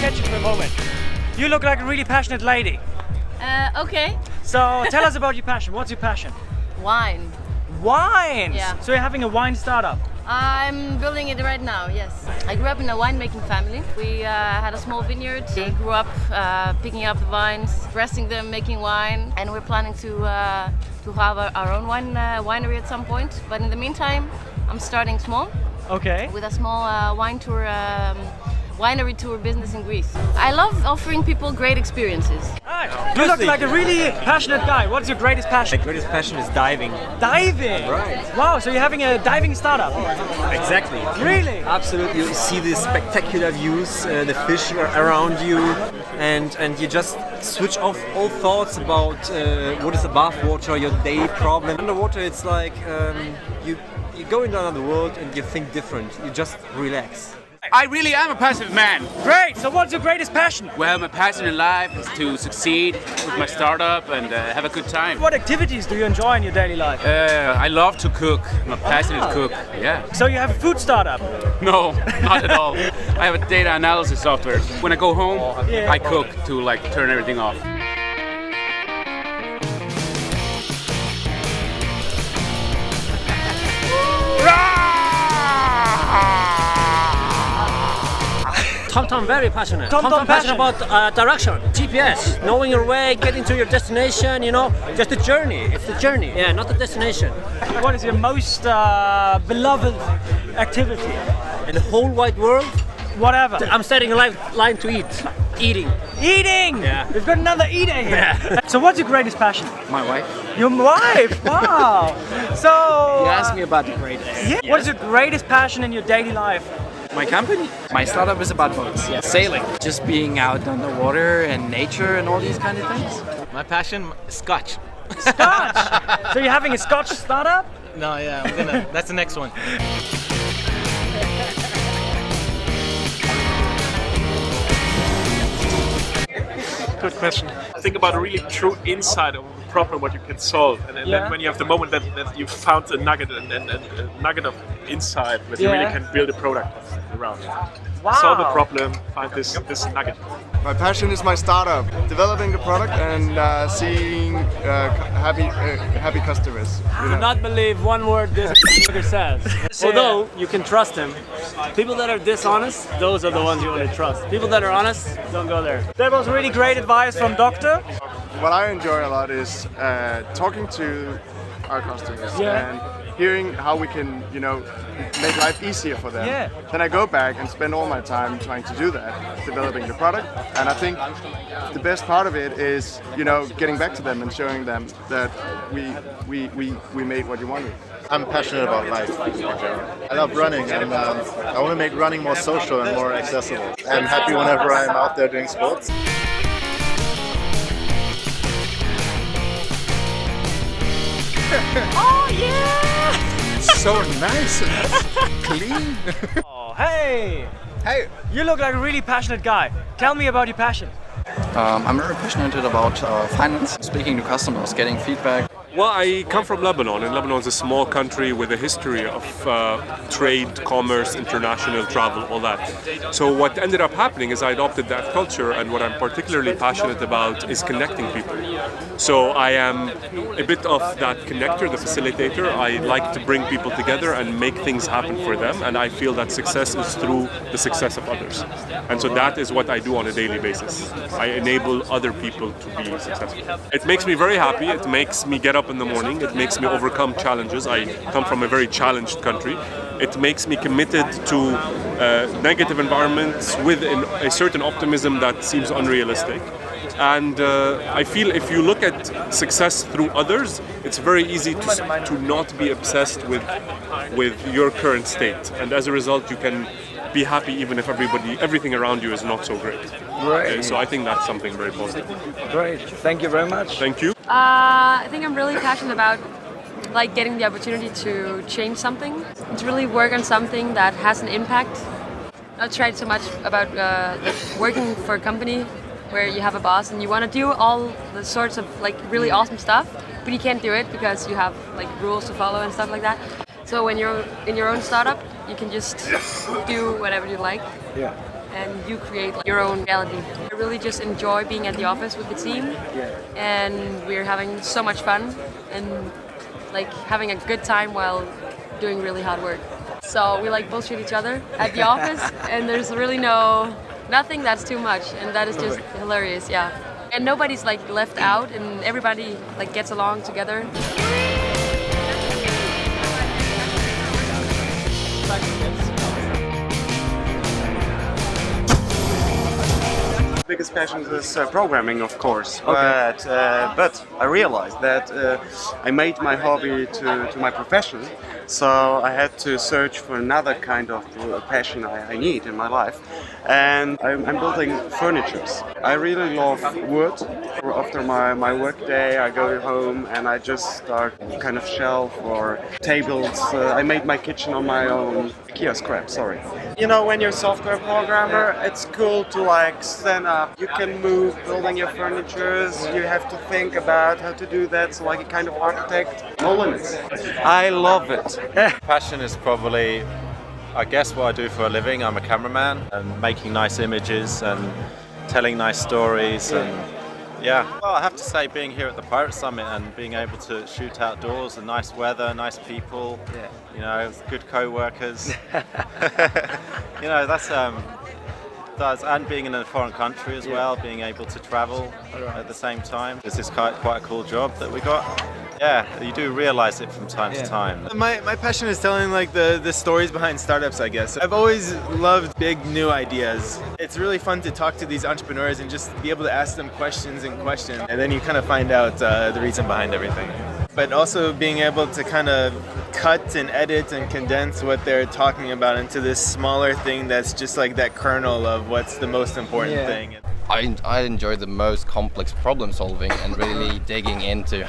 sketch you for a moment. You look like a really passionate lady. Okay. So tell us about your passion. What's your passion? Wine. Wines! Yeah. So you're having a wine startup? I'm building it right now, yes. I grew up in a winemaking family. We had a small vineyard. We grew up picking up the vines, dressing them, making wine, and we're planning to have our own winery at some point. But in the meantime, I'm starting small. Okay. With a small winery tour business in Greece. I love offering people great experiences. You look like a really passionate guy. What's your greatest passion? My greatest passion is diving. Diving? Right. Wow, so you're having a diving startup? Exactly. Really? Absolutely. You see the spectacular views, the fish around you, and you just switch off all thoughts about what is above water, your day problem. Underwater, it's like you go into another world and you think different. You just relax. I really am a passionate man. Great! So what's your greatest passion? Well, my passion in life is to succeed with my startup and have a good time. What activities do you enjoy in your daily life? I love to cook. I'm a passionate cook. Yeah. So you have a food startup? No, not at all. I have a data analysis software. When I go home, I cook to turn everything off. Tom very passionate. Tom passionate about direction, GPS, knowing your way, getting to your destination, just the journey. It's the journey, yeah, not the destination. What is your most beloved activity? In the whole wide world, Whatever. I'm setting a line to eat. Eating. Eating! Yeah. We've got another eater here. Yeah. So what's your greatest passion? My wife. Your wife? Wow. So... You asked me about the greatest. Yeah. What is your greatest passion in your daily life? My company? My startup is about boats, yeah. Sailing. Just being out on the water and nature and all these kind of things. My passion? Scotch. Scotch? So you're having a Scotch startup? No, yeah, that's the next one. Good question. Think about a really true insight of a problem what you can solve, and then when you have the moment that you found a nugget and a nugget of insight that you really can build a product around. Wow. Solve a problem, find this nugget. My passion is my startup, developing the product and seeing happy customers. I do not believe one word this says. Although you can trust him. People that are dishonest, those are the ones you want to trust. People that are honest, don't go there. That was really great advice from Doctor. What I enjoy a lot is talking to our customers and hearing how we can, make life easier for them. Yeah. Then I go back and spend all my time trying to do that, developing the product. And I think the best part of it is, getting back to them and showing them that we made what you wanted. I'm passionate about life. I love running, and I want to make running more social and more accessible. I'm happy whenever I'm out there doing sports. Oh yeah! So nice and clean. Oh, hey! Hey! You look like a really passionate guy. Tell me about your passion. I'm very passionate about finance, speaking to customers, getting feedback. Well, I come from Lebanon, and Lebanon is a small country with a history of trade, commerce, international travel, all that. So what ended up happening is I adopted that culture, and what I'm particularly passionate about is connecting people. So I am a bit of that connector, the facilitator. I like to bring people together and make things happen for them, and I feel that success is through the success of others. And so that is what I do on a daily basis. I enable other people to be successful. It makes me very happy. It makes me get up in the morning. It makes me overcome challenges. I come from a very challenged country. It makes me committed to negative environments with a certain optimism that seems unrealistic. And I feel if you look at success through others, it's very easy to not be obsessed with your current state. And as a result, you can be happy even if everything around you is not so great. Great. So I think that's something very positive. Great. Thank you very much. Thank you. I think I'm really passionate about getting the opportunity to change something, to really work on something that has an impact. Not tried so much about working for a company where you have a boss and you want to do all the sorts of really awesome stuff, but you can't do it because you have rules to follow and stuff like that. So when you're in your own startup, you can just do whatever you like. Yeah. and you create your own reality. I really just enjoy being at the office with the team, and we're having so much fun and like having a good time while doing really hard work. So we like bullshit each other at the office, and there's really nothing that's too much, and that is just hilarious, yeah. And nobody's like left out, and everybody like gets along together. Biggest passion is programming, of course. But I realized that I made my hobby to my profession, so I had to search for another kind of passion I need in my life. And I'm building furnitures. I really love wood. After my work day, I go home and I just start kind of shelf or tables. I made my kitchen on my own IKEA scrap, sorry. You know, when you're a software programmer, it's cool to like stand up. You can move building your furnitures. You have to think about how to do that. So like a kind of architect. No limits. I love it. Passion is probably, I guess, what I do for a living. I'm a cameraman and making nice images and telling nice stories and well, I have to say being here at the Pirate Summit and being able to shoot outdoors and nice weather, nice people, you know, good co-workers. You know, that's and being in a foreign country as well, being able to travel at the same time. This is quite a cool job that we got. Yeah, you do realize it from time to time. My passion is telling like the stories behind startups, I guess. I've always loved big new ideas. It's really fun to talk to these entrepreneurs and just be able to ask them questions, and then you kind of find out the reason behind everything. But also being able to kind of cut and edit and condense what they're talking about into this smaller thing that's just like that kernel of what's the most important thing. I enjoy the most complex problem solving and really digging into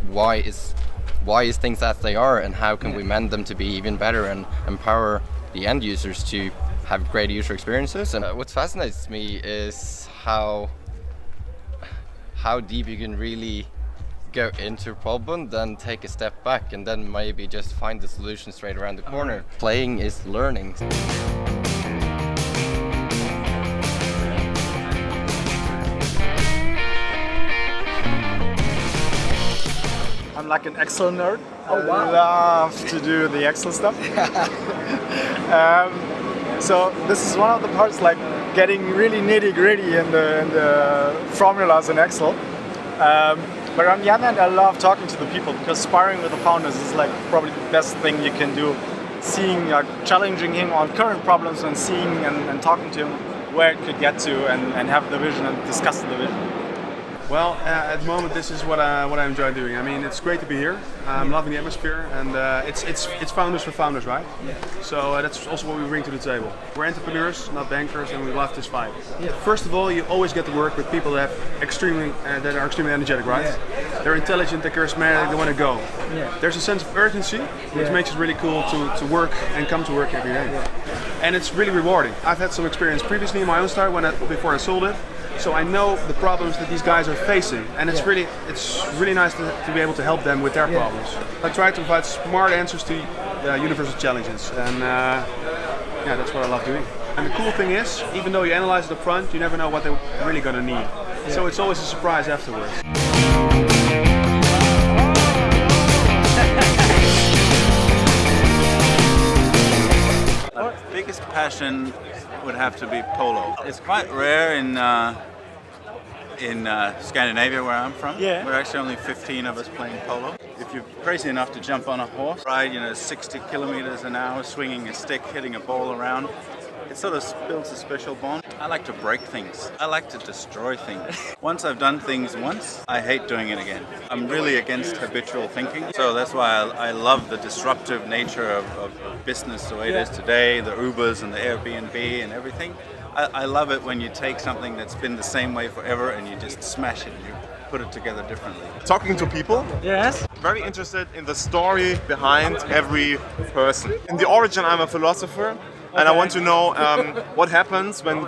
why is things as they are and how can we mend them to be even better and empower the end users to have great user experiences. And what fascinates me is how deep you can really go into a problem, then take a step back and then maybe just find the solution straight around the corner. Playing is learning. I'm like an Excel nerd. I love to do the Excel stuff. So this is one of the parts, like getting really nitty gritty in the formulas in Excel. But on the other hand, I love talking to the people because sparring with the founders is like probably the best thing you can do. Seeing, challenging him on current problems and seeing and talking to him where it could get to and have the vision and discuss the vision. Well, at the moment, this is what I enjoy doing. I mean, it's great to be here. I'm loving the atmosphere, and it's founders for founders, right? Yeah. So that's also what we bring to the table. We're entrepreneurs, not bankers, and we love this fight. Yeah. First of all, you always get to work with people that are extremely energetic, right? Yeah. They're intelligent, they're charismatic, they want to go. Yeah. There's a sense of urgency, which makes it really cool to work and come to work every day. Yeah. And it's really rewarding. I've had some experience previously in my own start before I sold it. So I know the problems that these guys are facing, and it's really nice to be able to help them with their problems. I try to provide smart answers to universal challenges, and that's what I love doing. And the cool thing is, even though you analyze it up front, you never know what they're really going to need. Yeah. So it's always a surprise afterwards. My biggest passion would have to be polo. It's quite rare in Scandinavia, where I'm from. Yeah. We're actually only 15 of us playing polo. If you're crazy enough to jump on a horse, ride 60 kilometers an hour, swinging a stick, hitting a ball around, it sort of builds a special bond. I like to break things. I like to destroy things. Once I've done things once, I hate doing it again. I'm really against habitual thinking. So that's why I love the disruptive nature of business the way it is today, the Ubers and the Airbnb and everything. I love it when you take something that's been the same way forever and you just smash it and you put it together differently. Talking to people? Yes. Very interested in the story behind every person. In the origin, I'm a philosopher. And I want to know what happens when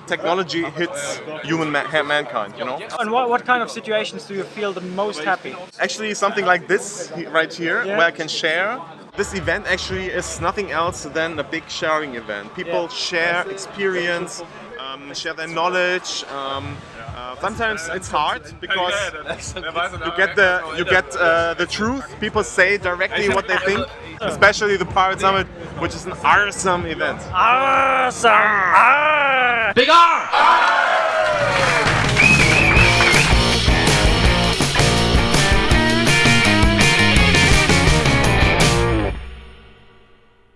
technology hits mankind, you know? And what kind of situations do you feel the most happy? Actually, something like this right here, where I can share This event actually is nothing else than a big sharing event. People share experience, share their knowledge. Sometimes it's hard because you get the truth. People say directly what they think, especially the PirateSummit, which is an awesome event. Awesome! Big R!